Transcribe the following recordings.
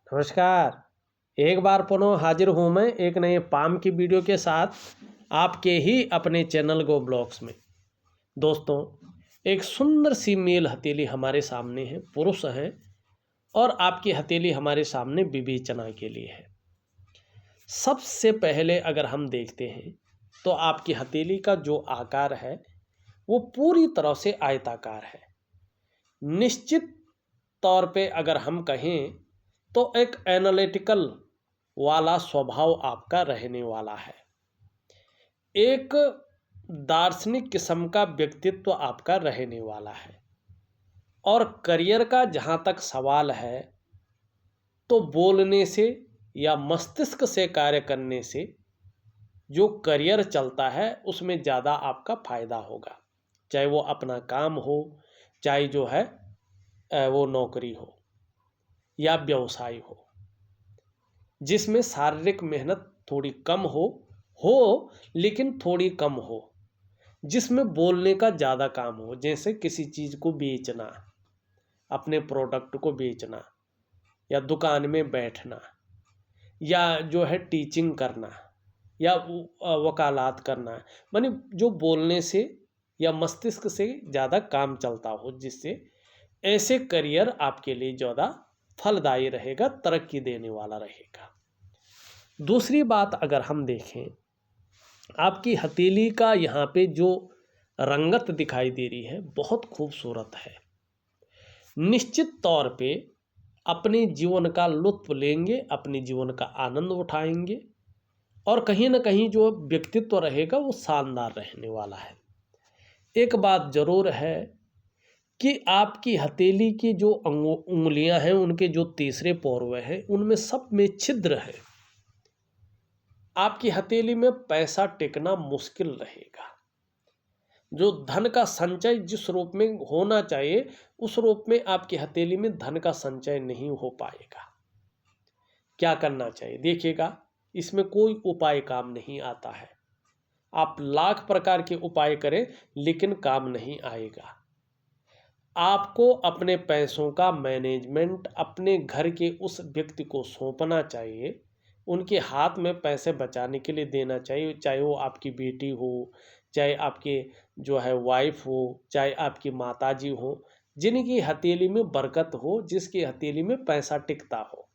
नमस्कार। एक बार पुनः हाजिर हूँ मैं एक नए पाम की वीडियो के साथ आपके ही अपने चैनल गो ब्लॉग्स में। दोस्तों, एक सुंदर सी मेल हथेली हमारे सामने है, पुरुष हैं, और आपकी हथेली हमारे सामने विवेचना के लिए है। सबसे पहले अगर हम देखते हैं तो आपकी हथेली का जो आकार है वो पूरी तरह से आयताकार है। निश्चित तौर पे अगर हम कहें तो एक एनालिटिकल वाला स्वभाव आपका रहने वाला है। एक दार्शनिक किस्म का व्यक्तित्व आपका रहने वाला है। और करियर का जहाँ तक सवाल है तो बोलने से या मस्तिष्क से कार्य करने से जो करियर चलता है उसमें ज़्यादा आपका फायदा होगा, चाहे वो अपना काम हो, चाहे जो है वो नौकरी हो या व्यवसाय हो, जिसमें शारीरिक मेहनत थोड़ी कम हो लेकिन थोड़ी कम हो, जिसमें बोलने का ज़्यादा काम हो, जैसे किसी चीज़ को बेचना, अपने प्रोडक्ट को बेचना, या दुकान में बैठना, या जो है टीचिंग करना, या वकालत करना, माने जो बोलने से या मस्तिष्क से ज़्यादा काम चलता हो, जिससे ऐसे करियर आपके लिए ज़्यादा फलदायी रहेगा, तरक्की देने वाला रहेगा। दूसरी बात अगर हम देखें, आपकी हथेली का यहाँ पे जो रंगत दिखाई दे रही है बहुत खूबसूरत है। निश्चित तौर पे अपने जीवन का लुत्फ लेंगे, अपने जीवन का आनंद उठाएंगे, और कहीं ना कहीं जो व्यक्तित्व रहेगा वो शानदार रहने वाला है। एक बात ज़रूर है कि आपकी हथेली की जो उंगलियां हैं, उनके जो तीसरे पोरवे हैं, उनमें सब में छिद्र है। आपकी हथेली में पैसा टिकना मुश्किल रहेगा। जो धन का संचय जिस रूप में होना चाहिए उस रूप में आपकी हथेली में धन का संचय नहीं हो पाएगा। क्या करना चाहिए देखिएगा, इसमें कोई उपाय काम नहीं आता है। आप लाख प्रकार के उपाय करें लेकिन काम नहीं आएगा। आपको अपने पैसों का मैनेजमेंट अपने घर के उस व्यक्ति को सौंपना चाहिए, उनके हाथ में पैसे बचाने के लिए देना चाहिए, चाहे वो आपकी बेटी हो, चाहे आपके जो है वाइफ हो, चाहे आपकी माताजी हो, जिनकी हथेली में बरकत हो, जिसकी हथेली में पैसा टिकता हो।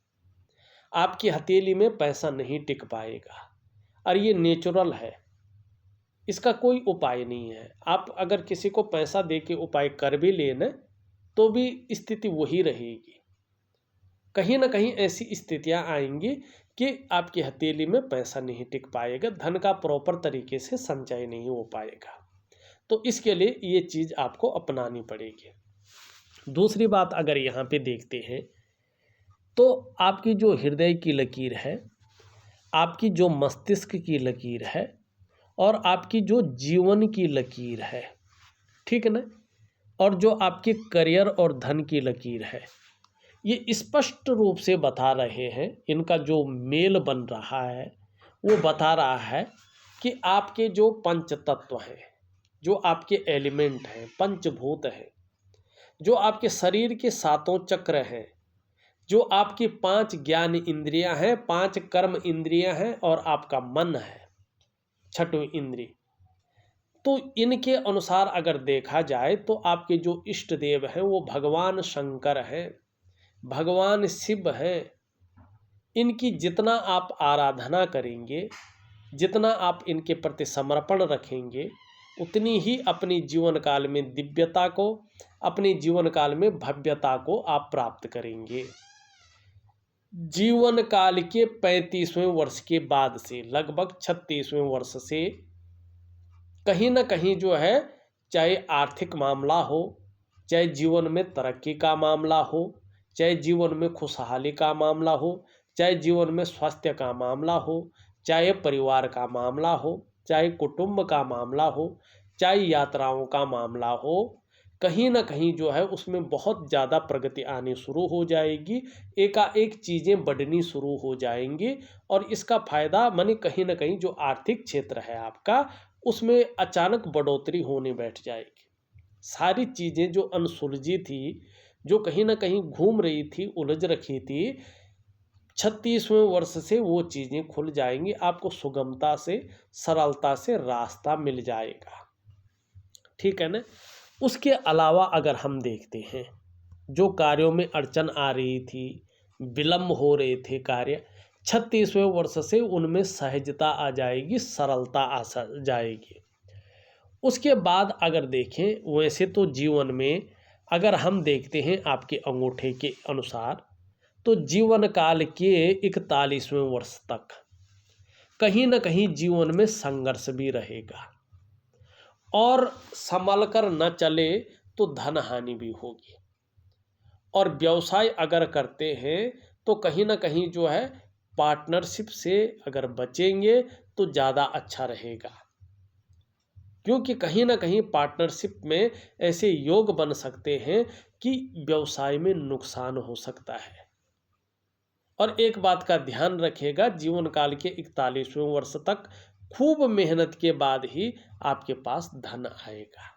आपकी हथेली में पैसा नहीं टिक पाएगा, और ये नेचुरल है, इसका कोई उपाय नहीं है। आप अगर किसी को पैसा दे के उपाय कर भी लेना तो भी स्थिति वही रहेगी। कहीं ना कहीं ऐसी स्थितियां आएंगी कि आपकी हथेली में पैसा नहीं टिक पाएगा, धन का प्रॉपर तरीके से संचय नहीं हो पाएगा। तो इसके लिए ये चीज़ आपको अपनानी पड़ेगी। दूसरी बात अगर यहाँ पे देखते हैं तो आपकी जो हृदय की लकीर है, आपकी जो मस्तिष्क की लकीर है, और आपकी जो जीवन की लकीर है, ठीक है ना, और जो आपके करियर और धन की लकीर है, ये स्पष्ट रूप से बता रहे हैं। इनका जो मेल बन रहा है वो बता रहा है कि आपके जो पंच तत्व हैं, जो आपके एलिमेंट हैं, पंचभूत हैं, जो आपके शरीर के सातों चक्र हैं, जो आपकी 5 ज्ञान इंद्रियां हैं, 5 कर्म इंद्रियां हैं, और आपका मन है, छठवीं इंद्रिय, तो इनके अनुसार अगर देखा जाए तो आपके जो इष्ट देव हैं वो भगवान शंकर हैं, भगवान शिव हैं। इनकी जितना आप आराधना करेंगे, जितना आप इनके प्रति समर्पण रखेंगे, उतनी ही अपनी जीवन काल में दिव्यता को, अपने जीवन काल में भव्यता को आप प्राप्त करेंगे। जीवन काल के 35वें वर्ष के बाद से लगभग 36वें वर्ष से कहीं ना कहीं जो है, चाहे आर्थिक मामला हो, चाहे जीवन में तरक्की का मामला हो, चाहे जीवन में खुशहाली का मामला हो, चाहे जीवन में स्वास्थ्य का मामला हो, चाहे परिवार का मामला हो, चाहे कुटुंब का मामला हो, चाहे यात्राओं का मामला हो, कहीं ना कहीं जो है उसमें बहुत ज़्यादा प्रगति आनी शुरू हो जाएगी। एकाएक चीज़ें बढ़नी शुरू हो जाएंगी, और इसका फ़ायदा माने कहीं ना कहीं जो आर्थिक क्षेत्र है आपका, उसमें अचानक बढ़ोतरी होने बैठ जाएगी। सारी चीज़ें जो अनसुलझी थी, जो कहीं ना कहीं घूम रही थी, उलझ रखी थी, 36वें वर्ष से वो चीज़ें खुल जाएंगी, आपको सुगमता से, सरलता से रास्ता मिल जाएगा। ठीक है ना। उसके अलावा अगर हम देखते हैं, जो कार्यों में अड़चन आ रही थी, विलंब हो रहे थे कार्य, 36वें वर्ष से उनमें सहजता आ जाएगी, सरलता आ जाएगी। उसके बाद अगर देखें, वैसे तो जीवन में अगर हम देखते हैं आपके अंगूठे के अनुसार, तो जीवन काल के 41वें वर्ष तक कहीं ना कहीं जीवन में संघर्ष भी रहेगा, और संभल कर न चले तो धन हानि भी होगी। और व्यवसाय अगर करते हैं तो कहीं ना कहीं जो है पार्टनरशिप से अगर बचेंगे तो ज़्यादा अच्छा रहेगा, क्योंकि कहीं ना कहीं पार्टनरशिप में ऐसे योग बन सकते हैं कि व्यवसाय में नुकसान हो सकता है। और एक बात का ध्यान रखिएगा, जीवन काल के 41वें वर्ष तक खूब मेहनत के बाद ही आपके पास धन आएगा,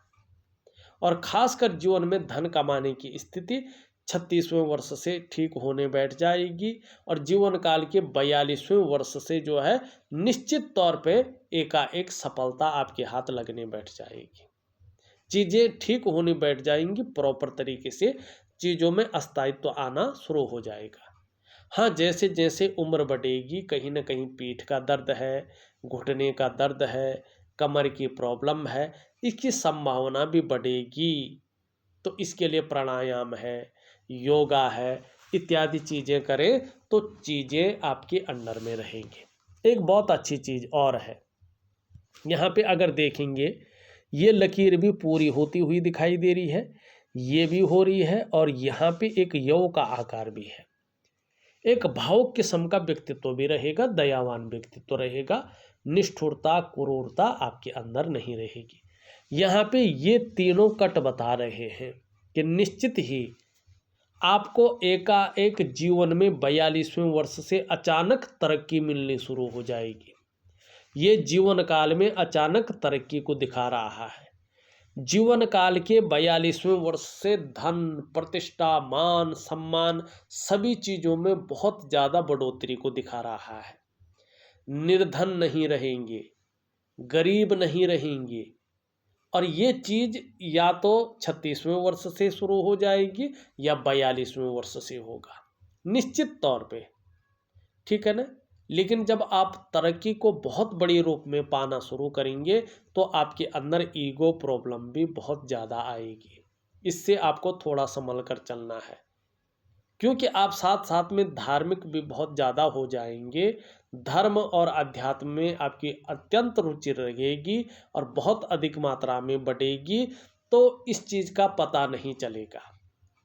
और खासकर जीवन में धन कमाने की स्थिति 36वें वर्ष से ठीक होने बैठ जाएगी, और जीवन काल के 42वें वर्ष से जो है निश्चित तौर पे एकाएक सफलता आपके हाथ लगने बैठ जाएगी। चीज़ें ठीक होने बैठ जाएंगी, प्रॉपर तरीके से चीज़ों में स्थायित्व आना शुरू हो जाएगा। हाँ, जैसे जैसे उम्र बढ़ेगी, कहीं ना कहीं पीठ का दर्द है, घुटने का दर्द है, कमर की प्रॉब्लम है, इसकी संभावना भी बढ़ेगी। तो इसके लिए प्राणायाम है, योगा है, इत्यादि चीज़ें करें तो चीज़ें आपके अंडर में रहेंगी। एक बहुत अच्छी चीज़ और है, यहाँ पे अगर देखेंगे, ये लकीर भी पूरी होती हुई दिखाई दे रही है, ये भी हो रही है, और यहाँ पे एक यौ का आकार भी है। एक भावुक किस्म का व्यक्तित्व भी रहेगा, दयावान व्यक्तित्व रहेगा, निष्ठुरता, क्रूरता आपके अंदर नहीं रहेगी। यहाँ पे ये तीनों कट बता रहे हैं कि निश्चित ही आपको एकाएक जीवन में 42वें वर्ष से अचानक तरक्की मिलनी शुरू हो जाएगी। ये जीवन काल में अचानक तरक्की को दिखा रहा है। जीवन काल के 42वें वर्ष से धन, प्रतिष्ठा, मान, सम्मान सभी चीज़ों में बहुत ज़्यादा बढ़ोतरी को दिखा रहा है। निर्धन नहीं रहेंगे, गरीब नहीं रहेंगे, और ये चीज़ या तो 36वें वर्ष से शुरू हो जाएगी या 42वें वर्ष से होगा, निश्चित तौर पे। ठीक है ना। लेकिन जब आप तरक्की को बहुत बड़ी रूप में पाना शुरू करेंगे तो आपके अंदर ईगो प्रॉब्लम भी बहुत ज़्यादा आएगी। इससे आपको थोड़ा संभल कर चलना है, क्योंकि आप साथ साथ में धार्मिक भी बहुत ज़्यादा हो जाएंगे। धर्म और अध्यात्म में आपकी अत्यंत रुचि रहेगी और बहुत अधिक मात्रा में बढ़ेगी, तो इस चीज़ का पता नहीं चलेगा,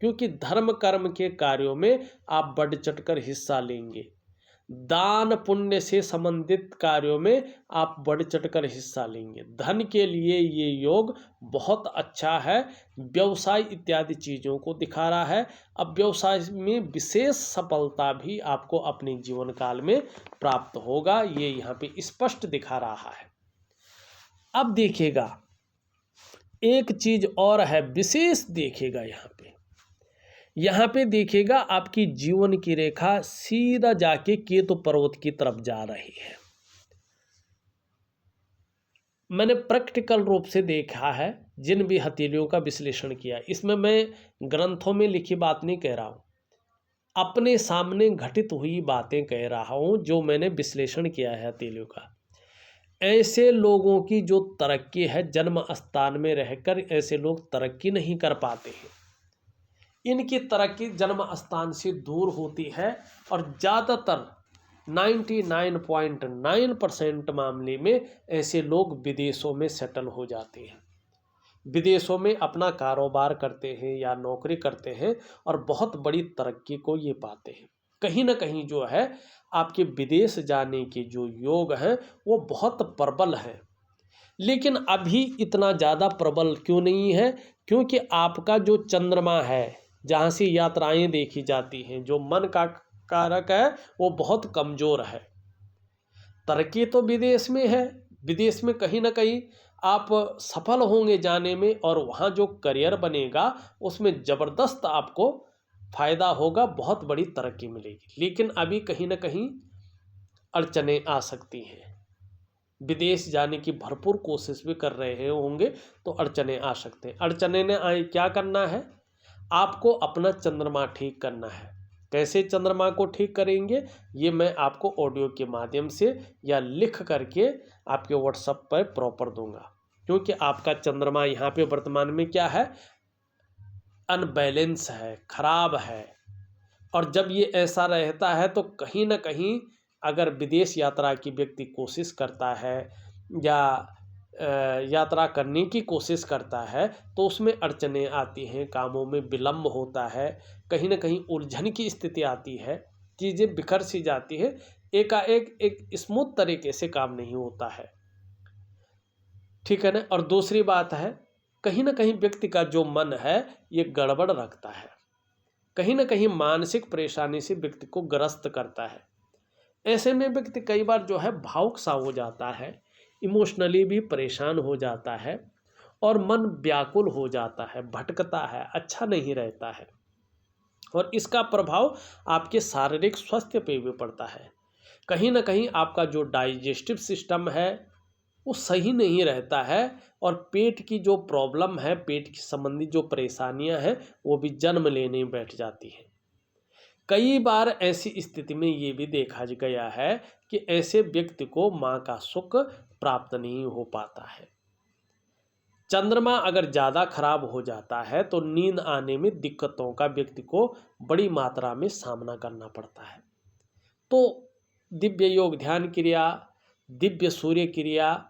क्योंकि धर्म कर्म के कार्यों में आप बढ़ चढ़कर हिस्सा लेंगे। दान पुण्य से संबंधित कार्यों में आप बढ़ चढ़कर हिस्सा लेंगे। धन के लिए ये योग बहुत अच्छा है, व्यवसाय इत्यादि चीज़ों को दिखा रहा है। अब व्यवसाय में विशेष सफलता भी आपको अपने जीवन काल में प्राप्त होगा, ये यहाँ पे स्पष्ट दिखा रहा है। अब देखिएगा, एक चीज़ और है विशेष, देखिएगा यहाँ पे देखिएगा आपकी जीवन की रेखा सीधा जाके केतु पर्वत की तरफ जा रही है। मैंने प्रैक्टिकल रूप से देखा है, जिन भी हथेलियों का विश्लेषण किया, इसमें मैं ग्रंथों में लिखी बात नहीं कह रहा हूँ, अपने सामने घटित हुई बातें कह रहा हूँ, जो मैंने विश्लेषण किया है हथेलियों का। ऐसे लोगों की जो तरक्की है, जन्म स्थान में रहकर ऐसे लोग तरक्की नहीं कर पाते हैं। इनकी तरक्की जन्म स्थान से दूर होती है, और ज़्यादातर 99.9% मामले में ऐसे लोग विदेशों में सेटल हो जाते हैं, विदेशों में अपना कारोबार करते हैं या नौकरी करते हैं, और बहुत बड़ी तरक्की को ये पाते हैं। कहीं ना कहीं जो है आपके विदेश जाने के जो योग हैं वो बहुत प्रबल हैं, लेकिन अभी इतना ज़्यादा प्रबल क्यों नहीं है? क्योंकि आपका जो चंद्रमा है, जहाँ से यात्राएं देखी जाती हैं, जो मन का कारक है, वो बहुत कमज़ोर है। तरक्की तो विदेश में है, विदेश में कहीं ना कहीं आप सफल होंगे जाने में, और वहाँ जो करियर बनेगा उसमें ज़बरदस्त आपको फायदा होगा, बहुत बड़ी तरक्की मिलेगी। लेकिन अभी कहीं ना कहीं अड़चने आ सकती हैं। विदेश जाने की भरपूर कोशिश भी कर रहे होंगे तो अड़चने आ सकते हैं। अड़चने ने आए, क्या करना है, आपको अपना चंद्रमा ठीक करना है। कैसे चंद्रमा को ठीक करेंगे, ये मैं आपको ऑडियो के माध्यम से या लिख करके आपके व्हाट्सएप पर प्रॉपर दूंगा। क्योंकि आपका चंद्रमा यहाँ पे वर्तमान में क्या है, अनबैलेंस है, खराब है। और जब ये ऐसा रहता है तो कहीं ना कहीं अगर विदेश यात्रा की व्यक्ति कोशिश करता है या यात्रा करने की कोशिश करता है तो उसमें अड़चने आती हैं, कामों में विलम्ब होता है, कहीं ना कहीं उलझन की स्थिति आती है, चीज़ें बिखर सी जाती है, एकाएक एक स्मूथ तरीके से काम नहीं होता है। ठीक है ना। और दूसरी बात है, कहीं ना कहीं व्यक्ति का जो मन है ये गड़बड़ रखता है, कहीं ना कहीं मानसिक परेशानी से व्यक्ति को ग्रस्त करता है। ऐसे में व्यक्ति कई बार जो है भावुक सा हो जाता है, इमोशनली भी परेशान हो जाता है और मन व्याकुल हो जाता है, भटकता है, अच्छा नहीं रहता है। और इसका प्रभाव आपके शारीरिक स्वास्थ्य पे भी पड़ता है। कहीं ना कहीं आपका जो डाइजेस्टिव सिस्टम है वो सही नहीं रहता है और पेट की जो प्रॉब्लम है, पेट की संबंधी जो परेशानियां हैं वो भी जन्म लेने बैठ जाती हैं। कई बार ऐसी स्थिति में ये भी देखा गया है कि ऐसे व्यक्ति को माँ का सुख प्राप्त नहीं हो पाता है। चंद्रमा अगर ज़्यादा खराब हो जाता है तो नींद आने में दिक्कतों का व्यक्ति को बड़ी मात्रा में सामना करना पड़ता है। तो दिव्य योग ध्यान क्रिया, दिव्य सूर्य क्रिया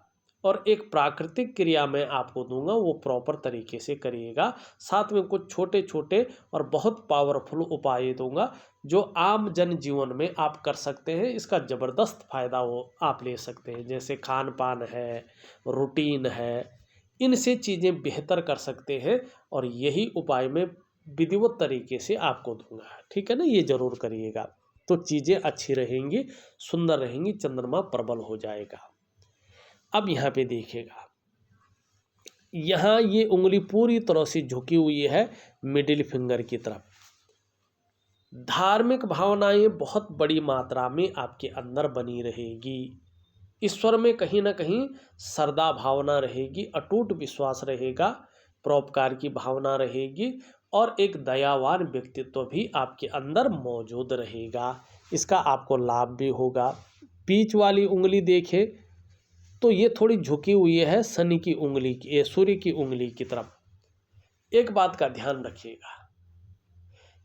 और एक प्राकृतिक क्रिया मैं आपको दूंगा, वो प्रॉपर तरीके से करिएगा। साथ में कुछ छोटे छोटे और बहुत पावरफुल उपाय दूंगा जो आम जन जीवन में आप कर सकते हैं। इसका ज़बरदस्त फायदा वो आप ले सकते हैं, जैसे खान पान है, रूटीन है, इनसे चीज़ें बेहतर कर सकते हैं। और यही उपाय मैं विधिवत तरीके से आपको दूंगा, ठीक है ना। ये जरूर करिएगा तो चीज़ें अच्छी रहेंगी, सुंदर रहेंगी, चंद्रमा प्रबल हो जाएगा। अब यहाँ पे देखिएगा, यहाँ ये उंगली पूरी तरह से झुकी हुई है मिडिल फिंगर की तरफ। धार्मिक भावनाएं बहुत बड़ी मात्रा में आपके अंदर बनी रहेगी। ईश्वर में कहीं ना कहीं श्रद्धा भावना रहेगी, अटूट विश्वास रहेगा, परोपकार की भावना रहेगी और एक दयावान व्यक्तित्व भी आपके अंदर मौजूद रहेगा। इसका आपको लाभ भी होगा। बीच वाली उंगली देखें तो ये थोड़ी झुकी हुई है शनि की उंगली की, सूर्य की उंगली की तरफ। एक बात का ध्यान रखिएगा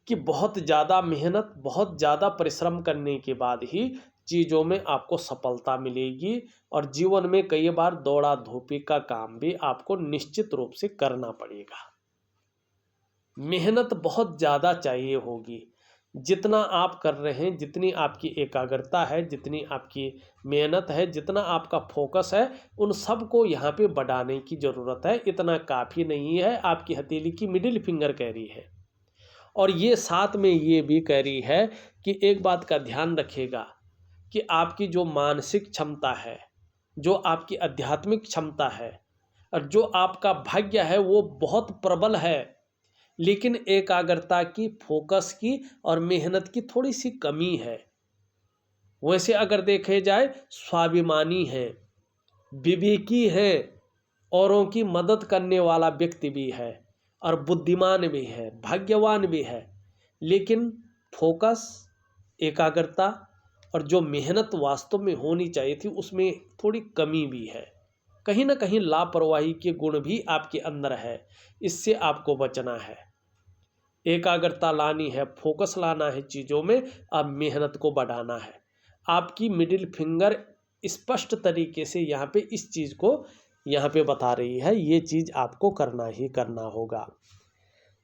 कि बहुत ज़्यादा मेहनत, बहुत ज़्यादा परिश्रम करने के बाद ही चीज़ों में आपको सफलता मिलेगी। और जीवन में कई बार दौड़ा धूपी का काम भी आपको निश्चित रूप से करना पड़ेगा। मेहनत बहुत ज़्यादा चाहिए होगी। जितना आप कर रहे हैं, जितनी आपकी एकाग्रता है, जितनी आपकी मेहनत है, जितना आपका फोकस है, उन सब को यहाँ पे बढ़ाने की ज़रूरत है। इतना काफ़ी नहीं है। आपकी हथेली की मिडिल फिंगर कह रही है और ये साथ में ये भी कह रही है कि एक बात का ध्यान रखिएगा कि आपकी जो मानसिक क्षमता है, जो आपकी आध्यात्मिक क्षमता है और जो आपका भाग्य है वो बहुत प्रबल है। लेकिन एकाग्रता की, फोकस की और मेहनत की थोड़ी सी कमी है। वैसे अगर देखे जाए स्वाभिमानी है, विवेकी है, औरों की मदद करने वाला व्यक्ति भी है और बुद्धिमान भी है, भाग्यवान भी है। लेकिन फोकस, एकाग्रता और जो मेहनत वास्तव में होनी चाहिए थी उसमें थोड़ी कमी भी है। कहीं ना कहीं लापरवाही के गुण भी आपके अंदर है। इससे आपको बचना है, एकाग्रता लानी है, फोकस लाना है चीज़ों में, अब मेहनत को बढ़ाना है। आपकी मिडिल फिंगर स्पष्ट तरीके से यहाँ पे इस चीज़ को यहाँ पे बता रही है, ये चीज़ आपको करना ही करना होगा।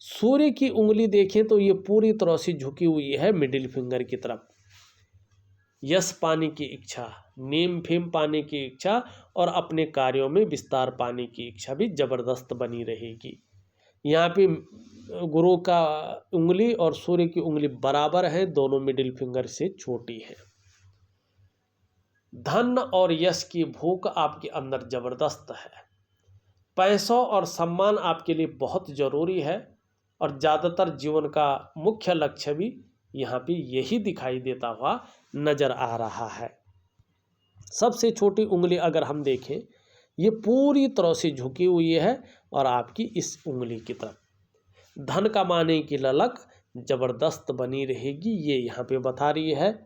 सूर्य की उंगली देखें तो ये पूरी तरह से झुकी हुई है मिडिल फिंगर की तरफ। यश पाने की इच्छा, नेम फेम पाने की इच्छा और अपने कार्यों में विस्तार पाने की इच्छा भी जबरदस्त बनी रहेगी। यहाँ पे गुरु का उंगली और सूर्य की उंगली बराबर है, दोनों मिडिल फिंगर से छोटी है। धन और यश की भूख आपके अंदर जबरदस्त है। पैसों और सम्मान आपके लिए बहुत जरूरी है। और ज़्यादातर जीवन का मुख्य लक्ष्य भी यहाँ पे यही दिखाई देता हुआ नज़र आ रहा है। सबसे छोटी उंगली अगर हम देखें, ये पूरी तरह से झुकी हुई है और आपकी इस उंगली की तरफ धन कमाने की ललक ज़बरदस्त बनी रहेगी, ये यहाँ पे बता रही है।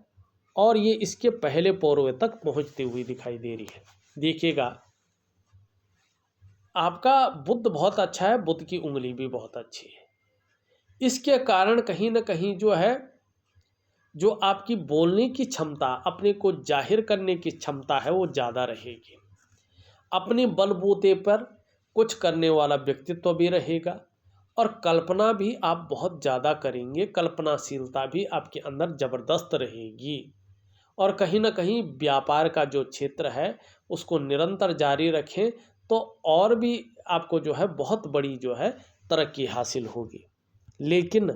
और ये इसके पहले पौरवे तक पहुँचती हुई दिखाई दे रही है। देखिएगा, आपका बुध बहुत अच्छा है, बुध की उंगली भी बहुत अच्छी है। इसके कारण कहीं ना कहीं जो है, जो आपकी बोलने की क्षमता, अपने को जाहिर करने की क्षमता है, वो ज़्यादा रहेगी। अपने बलबूते पर कुछ करने वाला व्यक्तित्व भी रहेगा और कल्पना भी आप बहुत ज़्यादा करेंगे, कल्पनाशीलता भी आपके अंदर ज़बरदस्त रहेगी। और कहीं ना कहीं व्यापार का जो क्षेत्र है उसको निरंतर जारी रखें तो और भी आपको जो है बहुत बड़ी जो है तरक्की हासिल होगी। लेकिन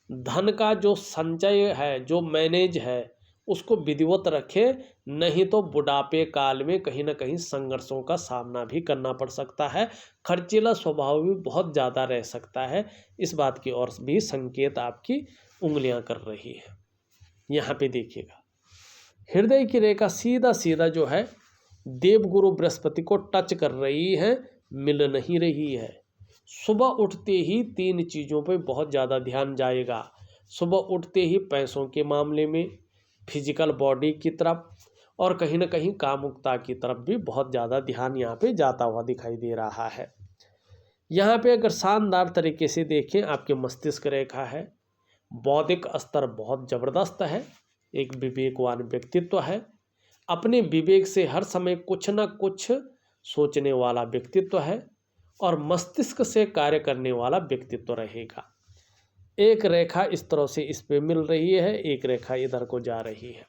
धन का जो संचय है, जो मैनेज है, उसको विधिवत रखें, नहीं तो बुढ़ापे काल में कहीं ना कहीं संघर्षों का सामना भी करना पड़ सकता है। खर्चीला स्वभाव भी बहुत ज़्यादा रह सकता है। इस बात की ओर भी संकेत आपकी उंगलियां कर रही है। यहाँ पे देखिएगा, हृदय की रेखा सीधा सीधा जो है देवगुरु बृहस्पति को टच कर रही है, मिल नहीं रही है। सुबह उठते ही 3 चीज़ों पे बहुत ज़्यादा ध्यान जाएगा। सुबह उठते ही पैसों के मामले में, फिजिकल बॉडी की तरफ और कहीं ना कहीं कामुकता की तरफ भी बहुत ज़्यादा ध्यान यहाँ पे जाता हुआ दिखाई दे रहा है। यहाँ पे अगर शानदार तरीके से देखें, आपके मस्तिष्क रेखा है, बौद्धिक स्तर बहुत ज़बरदस्त है, एक विवेकवान व्यक्तित्व है, अपने विवेक से हर समय कुछ न कुछ सोचने वाला व्यक्तित्व है और मस्तिष्क से कार्य करने वाला व्यक्तित्व रहेगा। एक रेखा इस तरह से इस पे मिल रही है, एक रेखा इधर को जा रही है।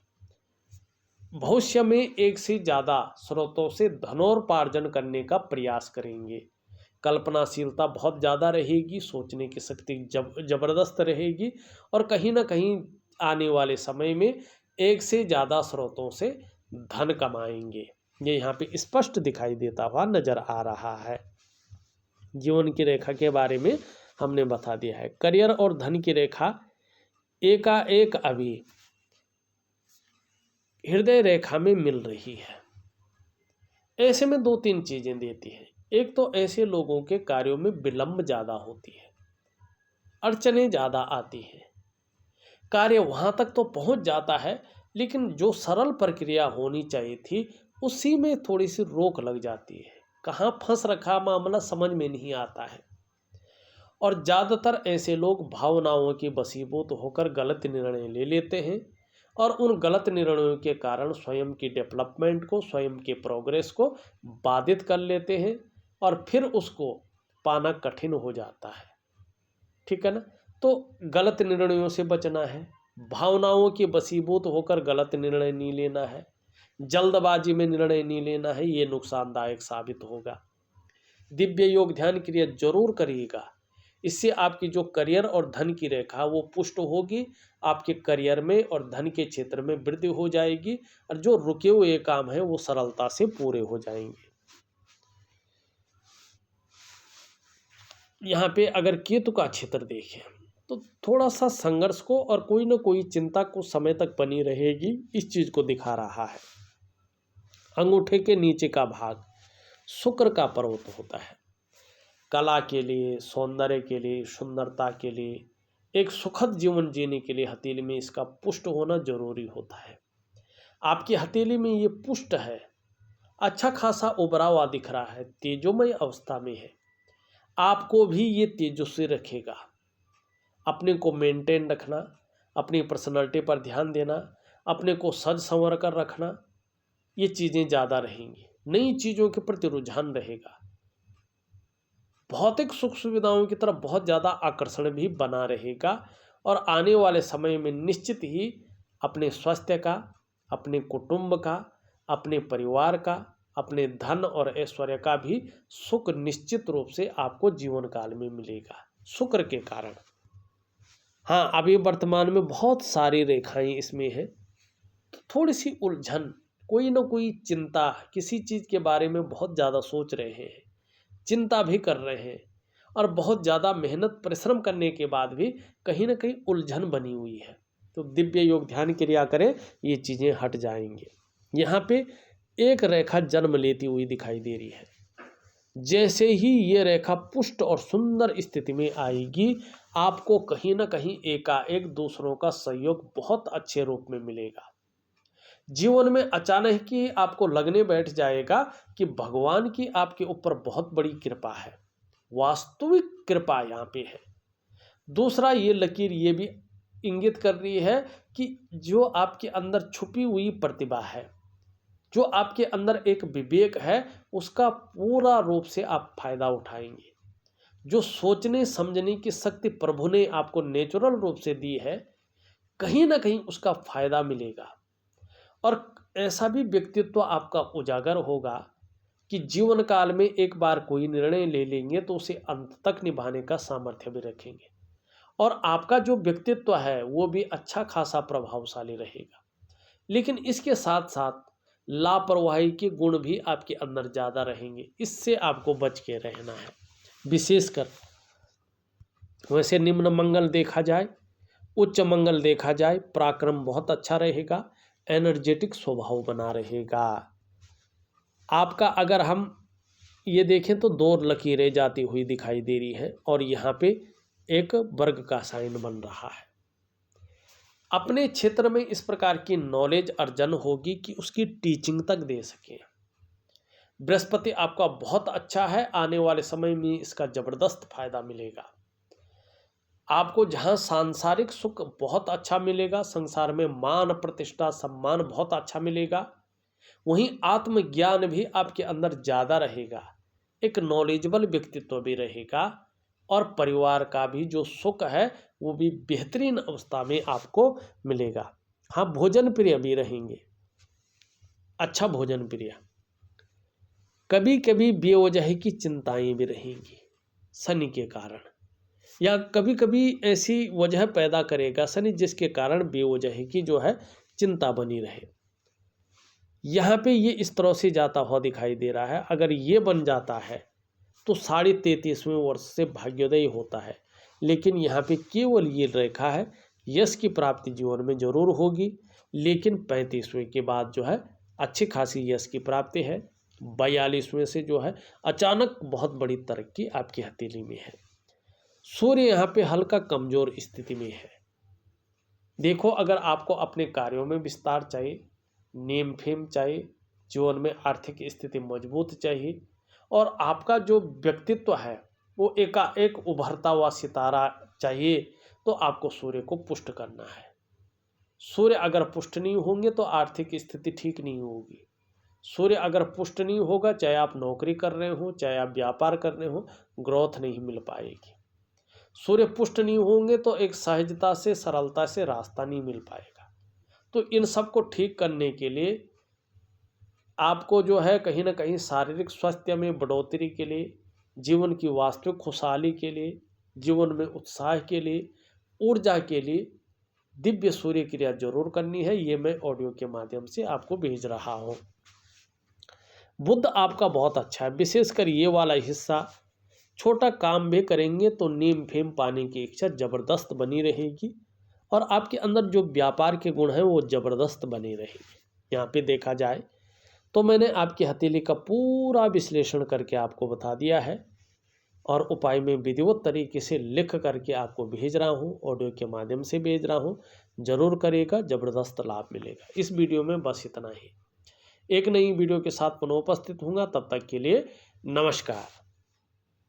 भविष्य में एक से ज़्यादा स्रोतों से धनोपार्जन करने का प्रयास करेंगे। कल्पनाशीलता बहुत ज़्यादा रहेगी, सोचने की शक्ति ज़बरदस्त रहेगी और कहीं ना कहीं आने वाले समय में एक से ज़्यादा स्रोतों से धन कमाएंगे। ये यहाँ पे स्पष्ट दिखाई देता हुआ नज़र आ रहा है। जीवन की रेखा के बारे में हमने बता दिया है। करियर और धन की रेखा एकाएक अभी हृदय रेखा में मिल रही है। ऐसे में 2-3 चीज़ें देती हैं। एक तो ऐसे लोगों के कार्यों में विलंब ज़्यादा होती है, अड़चनें ज़्यादा आती हैं, कार्य वहाँ तक तो पहुँच जाता है लेकिन जो सरल प्रक्रिया होनी चाहिए थी उसी में थोड़ी सी रोक लग जाती है। कहाँ फंस रखा मामला समझ में नहीं आता है। और ज़्यादातर ऐसे लोग भावनाओं के वशीभूत होकर गलत निर्णय ले लेते हैं और उन गलत निर्णयों के कारण स्वयं की डेवलपमेंट को, स्वयं के प्रोग्रेस को बाधित कर लेते हैं और फिर उसको पाना कठिन हो जाता है। ठीक है ना। तो गलत निर्णयों से बचना है, भावनाओं के वशीभूत होकर गलत निर्णय नहीं लेना है, जल्दबाजी में निर्णय नहीं लेना है, ये नुकसानदायक साबित होगा। दिव्य योग ध्यान क्रिया जरूर करिएगा, इससे आपकी जो करियर और धन की रेखा वो पुष्ट होगी, आपके करियर में और धन के क्षेत्र में वृद्धि हो जाएगी और जो रुके हुए काम हैं वो सरलता से पूरे हो जाएंगे। यहाँ पे अगर केतु का क्षेत्र देखें तो थोड़ा सा संघर्ष को और कोई ना कोई चिंता को समय तक बनी रहेगी, इस चीज़ को दिखा रहा है। अंगूठे के नीचे का भाग शुक्र का पर्वत होता है। कला के लिए, सौंदर्य के लिए, सुंदरता के लिए, एक सुखद जीवन जीने के लिए हथेली में इसका पुष्ट होना जरूरी होता है। आपकी हथेली में ये पुष्ट है, अच्छा खासा उभरा हुआ दिख रहा है, तेजोमय अवस्था में है, आपको भी ये तेजस्वी रखेगा। अपने को मेंटेन रखना, अपनी पर्सनालिटी पर ध्यान देना, अपने को सज संवर कर रखना, ये चीज़ें ज़्यादा रहेंगी। नई चीज़ों के प्रति रुझान रहेगा। भौतिक सुख सुविधाओं की तरफ बहुत ज़्यादा आकर्षण भी बना रहेगा और आने वाले समय में निश्चित ही अपने स्वास्थ्य का, अपने कुटुंब का, अपने परिवार का, अपने धन और ऐश्वर्य का भी सुख निश्चित रूप से आपको जीवन काल में मिलेगा शुक्र के कारण। हाँ, अभी वर्तमान में बहुत सारी रेखाएं इसमें हैं, तो थोड़ी सी उलझन, कोई ना कोई चिंता, किसी चीज़ के बारे में बहुत ज़्यादा सोच रहे हैं, चिंता भी कर रहे हैं और बहुत ज़्यादा मेहनत परिश्रम करने के बाद भी कहीं ना कहीं उलझन बनी हुई है। तो दिव्य योग ध्यान क्रिया करें, ये चीज़ें हट जाएंगे। यहाँ पे एक रेखा जन्म लेती हुई दिखाई दे रही है। जैसे ही ये रेखा पुष्ट और सुंदर स्थिति में आएगी, आपको कहीं ना कहीं एकाएक दूसरों का सहयोग बहुत अच्छे रूप में मिलेगा। जीवन में अचानक ही आपको लगने बैठ जाएगा कि भगवान की आपके ऊपर बहुत बड़ी कृपा है, वास्तविक कृपा यहाँ पे है। दूसरा, ये लकीर ये भी इंगित कर रही है कि जो आपके अंदर छुपी हुई प्रतिभा है, जो आपके अंदर एक विवेक है, उसका पूरा रूप से आप फायदा उठाएंगे। जो सोचने समझने की शक्ति प्रभु ने आपको नेचुरल रूप से दी है, कहीं ना कहीं उसका फायदा मिलेगा। और ऐसा भी व्यक्तित्व आपका उजागर होगा कि जीवन काल में एक बार कोई निर्णय ले लेंगे तो उसे अंत तक निभाने का सामर्थ्य भी रखेंगे। और आपका जो व्यक्तित्व है वो भी अच्छा खासा प्रभावशाली रहेगा। लेकिन इसके साथ साथ लापरवाही के गुण भी आपके अंदर ज़्यादा रहेंगे, इससे आपको बच के रहना है। विशेषकर वैसे निम्न मंगल देखा जाए, उच्च मंगल देखा जाए, पराक्रम बहुत अच्छा रहेगा, एनर्जेटिक स्वभाव बना रहेगा आपका। अगर हम ये देखें तो 2 लकीरें जाती हुई दिखाई दे रही है और यहाँ पे एक वर्ग का साइन बन रहा है। अपने क्षेत्र में इस प्रकार की नॉलेज अर्जन होगी कि उसकी टीचिंग तक दे सके। बृहस्पति आपका बहुत अच्छा है, आने वाले समय में इसका जबरदस्त फायदा मिलेगा। आपको जहां सांसारिक सुख बहुत अच्छा मिलेगा, संसार में मान प्रतिष्ठा सम्मान बहुत अच्छा मिलेगा, वहीं आत्मज्ञान भी आपके अंदर ज़्यादा रहेगा, एक नॉलेजेबल व्यक्तित्व भी रहेगा और परिवार का भी जो सुख है वो भी बेहतरीन अवस्था में आपको मिलेगा। हाँ, भोजन प्रिय भी रहेंगे, अच्छा भोजन प्रिय। कभी कभी बेवजह की चिंताएं भी रहेंगी शनि के कारण, या कभी कभी ऐसी वजह पैदा करेगा शनि जिसके कारण बेवजह की जो है चिंता बनी रहे। यहाँ पे ये इस तरह से जाता हुआ दिखाई दे रहा है। अगर ये बन जाता है तो 33.5वें वर्ष से भाग्योदय होता है। लेकिन यहाँ पे केवल ये रेखा है, यश की प्राप्ति जीवन में जरूर होगी, लेकिन 35वें के बाद जो है अच्छी खासी यश की प्राप्ति है। 42वें से जो है अचानक बहुत बड़ी तरक्की आपकी हथेली में है। सूर्य यहाँ पे हल्का कमजोर स्थिति में है। देखो, अगर आपको अपने कार्यों में विस्तार चाहिए, नेम फेम चाहिए, जीवन में आर्थिक स्थिति मजबूत चाहिए और आपका जो व्यक्तित्व है वो एकाएक उभरता हुआ सितारा चाहिए, तो आपको सूर्य को पुष्ट करना है। सूर्य अगर पुष्ट नहीं होंगे तो आर्थिक स्थिति ठीक नहीं होगी। सूर्य अगर पुष्ट नहीं होगा, चाहे आप नौकरी कर रहे हो, चाहे आप व्यापार कर रहे हो, ग्रोथ नहीं मिल पाएगी। सूर्य पुष्ट नहीं होंगे तो एक सहजता से सरलता से रास्ता नहीं मिल पाएगा। तो इन सब को ठीक करने के लिए आपको जो है कहीं ना कहीं शारीरिक स्वास्थ्य में बढ़ोतरी के लिए, जीवन की वास्तविक खुशहाली के लिए, जीवन में उत्साह के लिए, ऊर्जा के लिए दिव्य सूर्य क्रिया जरूर करनी है। ये मैं ऑडियो के माध्यम से आपको भेज रहा हूँ। बुध आपका बहुत अच्छा है, विशेषकर ये वाला हिस्सा। छोटा काम भी करेंगे तो नीम फेम पाने की इच्छा जबरदस्त बनी रहेगी और आपके अंदर जो व्यापार के गुण हैं वो जबरदस्त बने रहेंगे। यहाँ पे देखा जाए तो मैंने आपकी हथेली का पूरा विश्लेषण करके आपको बता दिया है और उपाय में विधिवत तरीके से लिख करके आपको भेज रहा हूँ, ऑडियो के माध्यम से भेज रहा हूँ। जरूर करेगा, जबरदस्त लाभ मिलेगा। इस वीडियो में बस इतना ही। एक नई वीडियो के साथ पुनः उपस्थित होऊंगा, तब तक के लिए नमस्कार।